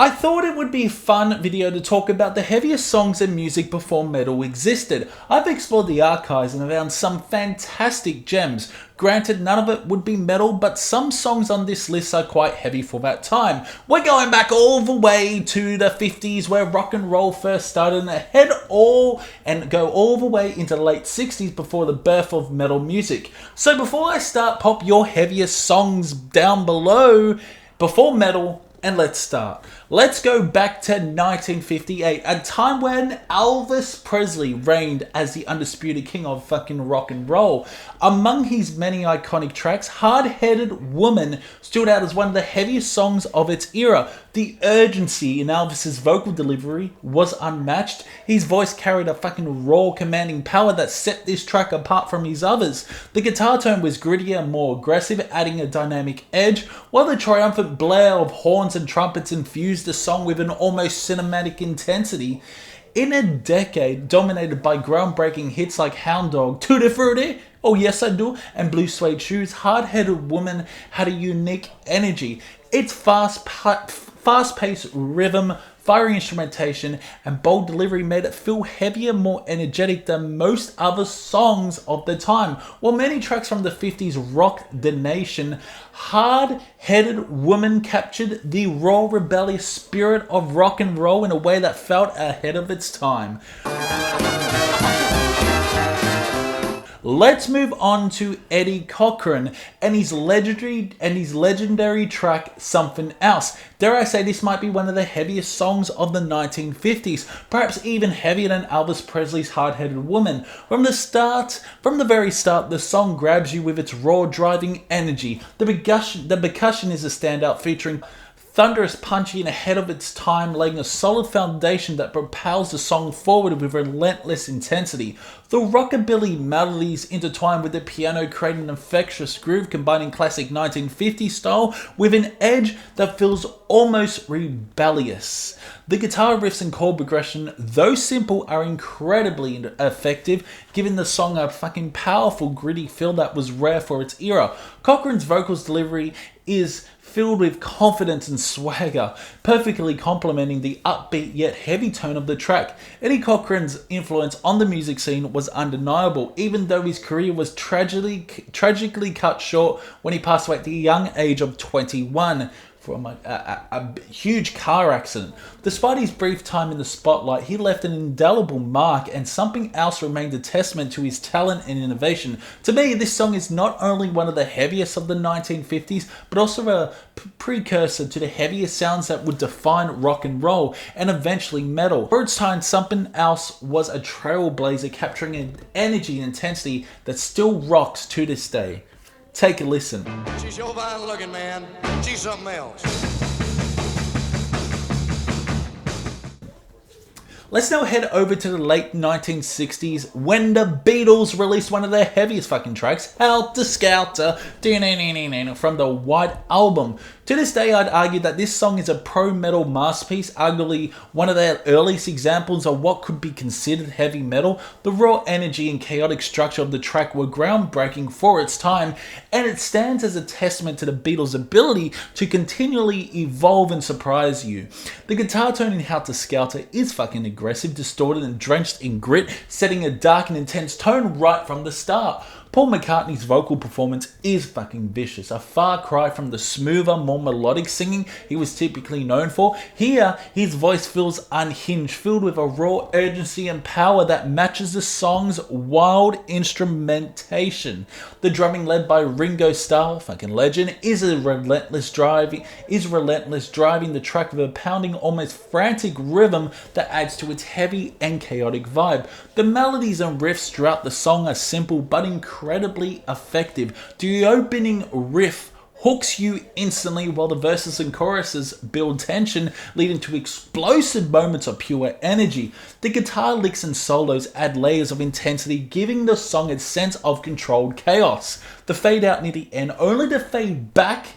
I thought it would be a fun video to talk about the heaviest songs and music before metal existed. I've explored the archives and found some fantastic gems. Granted, none of it would be metal, but some songs on this list are quite heavy for that time. We're going back all the way to the 50s where rock and roll first started and go all the way into the late 60s before the birth of metal music. So before I start, pop your heaviest songs down below before metal. And let's start. Let's go back to 1958, a time when Elvis Presley reigned as the undisputed king of fucking rock and roll. Among his many iconic tracks, Hard-Headed Woman stood out as one of the heaviest songs of its era. The urgency in Elvis's vocal delivery was unmatched. His voice carried a fucking raw, commanding power that set this track apart from his others. The guitar tone was grittier and more aggressive, adding a dynamic edge, while the triumphant blare of horns and trumpets infused the song with an almost cinematic intensity. In a decade dominated by groundbreaking hits like Hound Dog, Tutti Frutti, Oh Yes I Do, and Blue Suede Shoes, Hard-Headed Woman had a unique energy. Its fast-paced rhythm, fiery instrumentation, and bold delivery made it feel heavier, more energetic than most other songs of the time. While many tracks from the 50s rocked the nation, Hard-Headed Woman captured the raw, rebellious spirit of rock and roll in a way that felt ahead of its time. Let's move on to Eddie Cochran and his legendary track, Something Else. Dare I say this might be one of the heaviest songs of the 1950s, perhaps even heavier than Elvis Presley's Hard-Headed Woman. From the very start, the song grabs you with its raw, driving energy. The percussion is a standout, featuring thunderous, punchy, and ahead of its time, laying a solid foundation that propels the song forward with relentless intensity. The rockabilly melodies intertwine with the piano, creating an infectious groove, combining classic 1950s style with an edge that feels almost rebellious. The guitar riffs and chord progression, though simple, are incredibly effective, giving the song a fucking powerful, gritty feel that was rare for its era. Cochran's vocals delivery is filled with confidence and swagger, perfectly complementing the upbeat yet heavy tone of the track. Eddie Cochran's influence on the music scene was undeniable, even though his career was tragically cut short when he passed away at the young age of 21. From a huge car accident. Despite his brief time in the spotlight, he left an indelible mark, and Something Else remained a testament to his talent and innovation. To me, this song is not only one of the heaviest of the 1950s, but also a precursor to the heaviest sounds that would define rock and roll, and eventually metal. For its time, Something Else was a trailblazer, capturing an energy and intensity that still rocks to this day. Take a listen. She's so fine looking, man. She's something else. Let's now head over to the late 1960s when the Beatles released one of their heaviest fucking tracks, Helter Skelter, from the White Album. To this day, I'd argue that this song is a pro-metal masterpiece, arguably one of their earliest examples of what could be considered heavy metal. The raw energy and chaotic structure of the track were groundbreaking for its time, and it stands as a testament to the Beatles' ability to continually evolve and surprise you. The guitar tone in Helter Skelter is fucking aggressive, distorted, and drenched in grit, setting a dark and intense tone right from the start. Paul McCartney's vocal performance is fucking vicious, a far cry from the smoother, more melodic singing he was typically known for. Here, his voice feels unhinged, filled with a raw urgency and power that matches the song's wild instrumentation. The drumming, led by Ringo Starr, fucking legend, is relentless, driving the track with a pounding, almost frantic rhythm that adds to its heavy and chaotic vibe. The melodies and riffs throughout the song are simple but incredibly effective. The opening riff hooks you instantly, while the verses and choruses build tension, leading to explosive moments of pure energy. The guitar licks and solos add layers of intensity, giving the song a sense of controlled chaos. The fade out near the end, only to fade back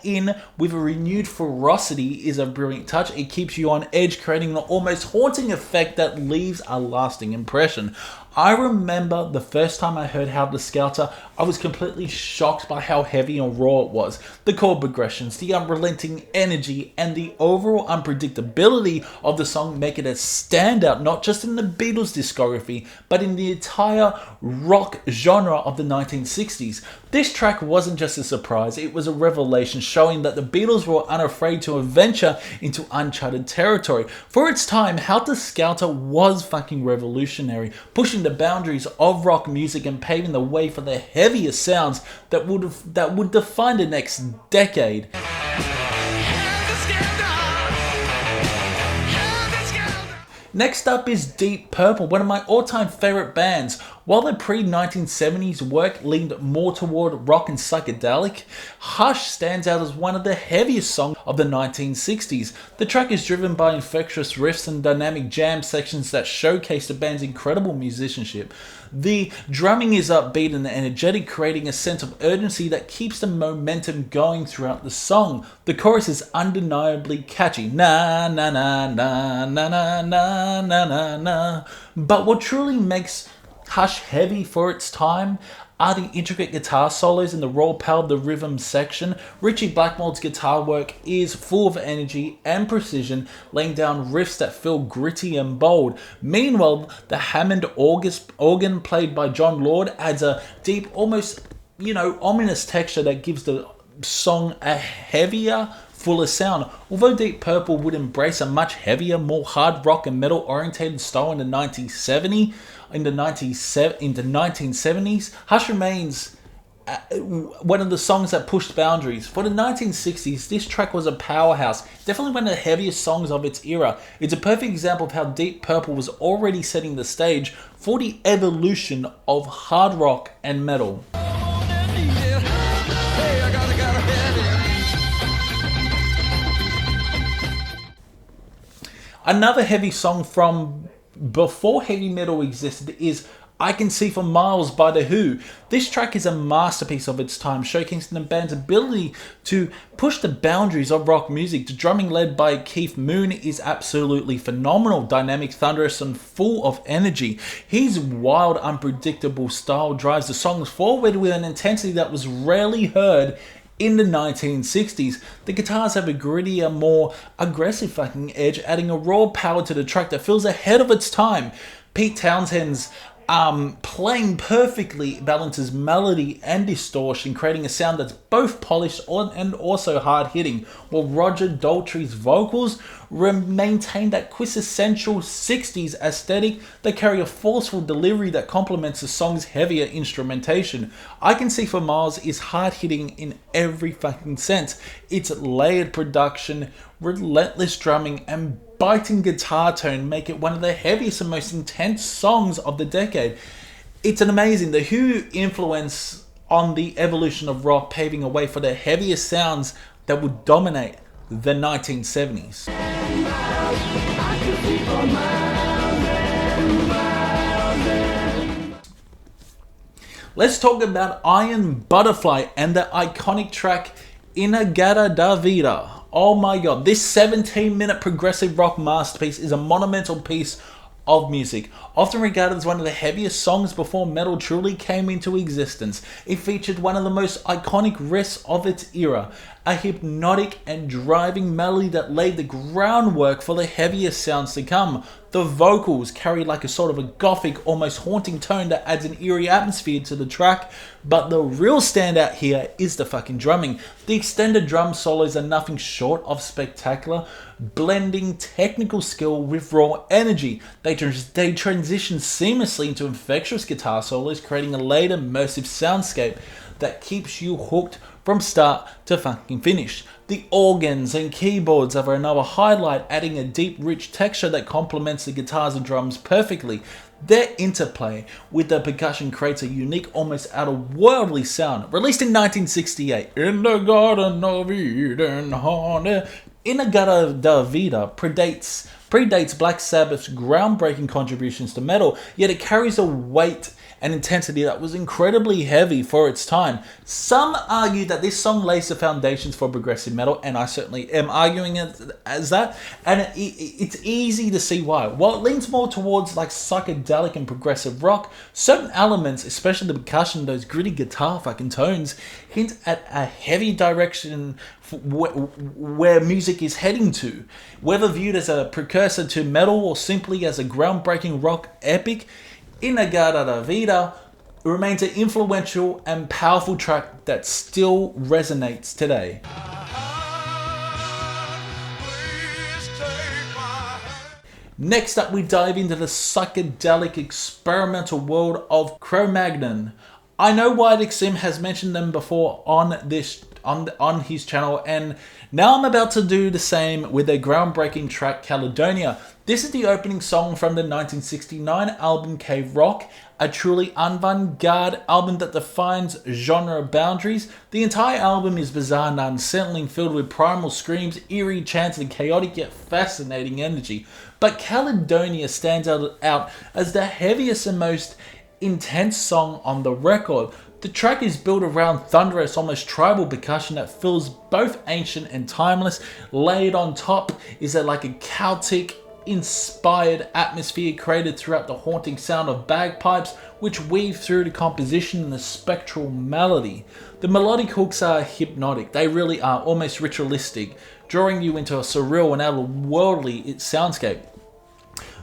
in with a renewed ferocity, is a brilliant touch. It keeps you on edge, creating an almost haunting effect that leaves a lasting impression. I remember the first time I heard Helter Skelter, I was completely shocked by how heavy and raw it was. The chord progressions, the unrelenting energy, and the overall unpredictability of the song make it a standout not just in the Beatles discography, but in the entire rock genre of the 1960s. This track wasn't just a surprise, it was a revelation showing that the Beatles were unafraid to venture into uncharted territory. For its time, Helter Skelter was fucking revolutionary, pushing the boundaries of rock music and paving the way for the heavier sounds that would define the next decade. Next up is Deep Purple, one of my all-time favorite bands. While their pre-1970s work leaned more toward rock and psychedelic, Hush stands out as one of the heaviest songs of the 1960s. The track is driven by infectious riffs and dynamic jam sections that showcase the band's incredible musicianship. The drumming is upbeat and energetic, creating a sense of urgency that keeps the momentum going throughout the song. The chorus is undeniably catchy, na na na na na na na na na na. But what truly makes Hush heavy for its time are the intricate guitar solos in the raw power of the rhythm section. Ritchie Blackmore's guitar work is full of energy and precision, laying down riffs that feel gritty and bold. Meanwhile, the Hammond organ played by John Lord adds a deep, almost, ominous texture that gives the song a heavier, fuller sound. Although Deep Purple would embrace a much heavier, more hard rock and metal orientated style in the 1970s, Hush remains one of the songs that pushed boundaries. For the 1960s, this track was a powerhouse, definitely one of the heaviest songs of its era. It's a perfect example of how Deep Purple was already setting the stage for the evolution of hard rock and metal. Another heavy song from before heavy metal existed is I Can See for Miles by The Who. This track is a masterpiece of its time, showcasing the band's ability to push the boundaries of rock music. The drumming led by Keith Moon is absolutely phenomenal, dynamic, thunderous, and full of energy. His wild, unpredictable style drives the songs forward with an intensity that was rarely heard in the 1960s. The guitars have a grittier, more aggressive fucking edge, adding a raw power to the track that feels ahead of its time. Pete Townshend's playing perfectly balances melody and distortion, creating a sound that's both polished and also hard-hitting, while Roger Daltrey's vocals maintain that quintessential 60s aesthetic. They carry a forceful delivery that complements the song's heavier instrumentation. I Can See for Miles is hard-hitting in every fucking sense. Its layered production, relentless drumming, and biting guitar tone make it one of the heaviest and most intense songs of the decade. It's an amazing The Who influence on the evolution of rock, paving a way for the heaviest sounds that would dominate the 1970s. Let's talk about Iron Butterfly and the iconic track Inagata da Vida. Oh my god, this 17-minute progressive rock masterpiece is a monumental piece of music, often regarded as one of the heaviest songs before metal truly came into existence. It featured one of the most iconic riffs of its era, a hypnotic and driving melody that laid the groundwork for the heaviest sounds to come. The vocals carry like a sort of a gothic, almost haunting tone that adds an eerie atmosphere to the track, but the real standout here is the fucking drumming. The extended drum solos are nothing short of spectacular, blending technical skill with raw energy. They transition seamlessly into infectious guitar solos, creating a laid immersive soundscape that keeps you hooked from start to fucking finish. The organs and keyboards are another highlight, adding a deep, rich texture that complements the guitars and drums perfectly. Their interplay with the percussion creates a unique, almost otherworldly sound. Released in 1968, In the Garden of Eden, Inagata da Vida predates predates Black Sabbath's groundbreaking contributions to metal, yet it carries a weight and intensity that was incredibly heavy for its time. Some argue that this song lays the foundations for progressive metal, and I certainly am arguing it as that, and it's easy to see why. While it leans more towards like psychedelic and progressive rock, certain elements, especially the percussion, those gritty guitar fucking tones, hint at a heavy direction where music is heading to. Whether viewed as a precursor to metal or simply as a groundbreaking rock epic, Inagada da Vida remains an influential and powerful track that still resonates today. Next up, we dive into the psychedelic experimental world of Cro-Magnon. I know YDXM has mentioned them before on his channel, and now I'm about to do the same with their groundbreaking track Caledonia. This is the opening song from the 1969 album Cave Rock, a truly avant-garde album that defines genre boundaries. The entire album is bizarre and unsettling, filled with primal screams, eerie chants, and chaotic yet fascinating energy. But Caledonia stands out as the heaviest and most intense song on the record. The track is built around thunderous, almost tribal percussion that feels both ancient and timeless. Laid on top is like a Celtic inspired atmosphere created throughout the haunting sound of bagpipes, which weave through the composition and the spectral melody. The melodic hooks are hypnotic. They really are almost ritualistic, drawing you into a surreal and otherworldly soundscape.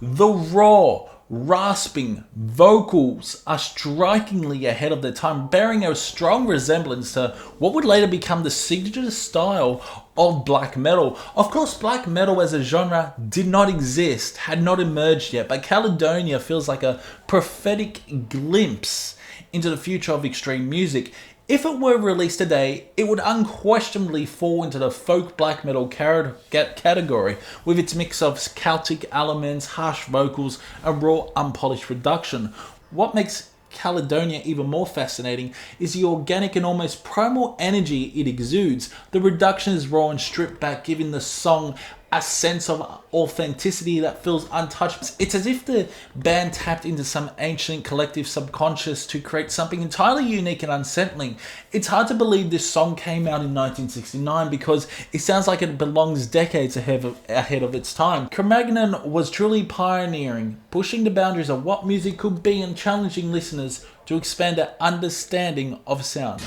The raw, rasping vocals are strikingly ahead of their time, bearing a strong resemblance to what would later become the signature style of black metal. Of course, black metal as a genre did not exist, had not emerged yet, but Caledonia feels like a prophetic glimpse into the future of extreme music. If it were released today, it would unquestionably fall into the folk black metal category, with its mix of Celtic elements, harsh vocals, and raw, unpolished production. What makes Caledonia even more fascinating is the organic and almost primal energy it exudes. The production is raw and stripped back, giving the song a sense of authenticity that feels untouched. It's as if the band tapped into some ancient collective subconscious to create something entirely unique and unsettling. It's hard to believe this song came out in 1969 because it sounds like it belongs decades ahead of its time. Cro-Magnon was truly pioneering, pushing the boundaries of what music could be and challenging listeners to expand their understanding of sound.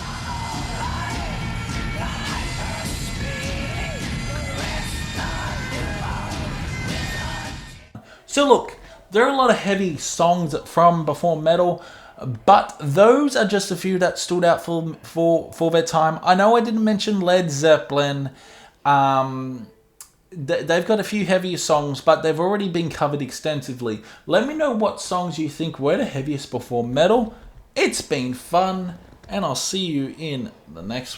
So look, there are a lot of heavy songs from before metal, but those are just a few that stood out for their time. I know I didn't mention Led Zeppelin. They've got a few heavier songs, but they've already been covered extensively. Let me know what songs you think were the heaviest before metal. It's been fun, and I'll see you in the next one.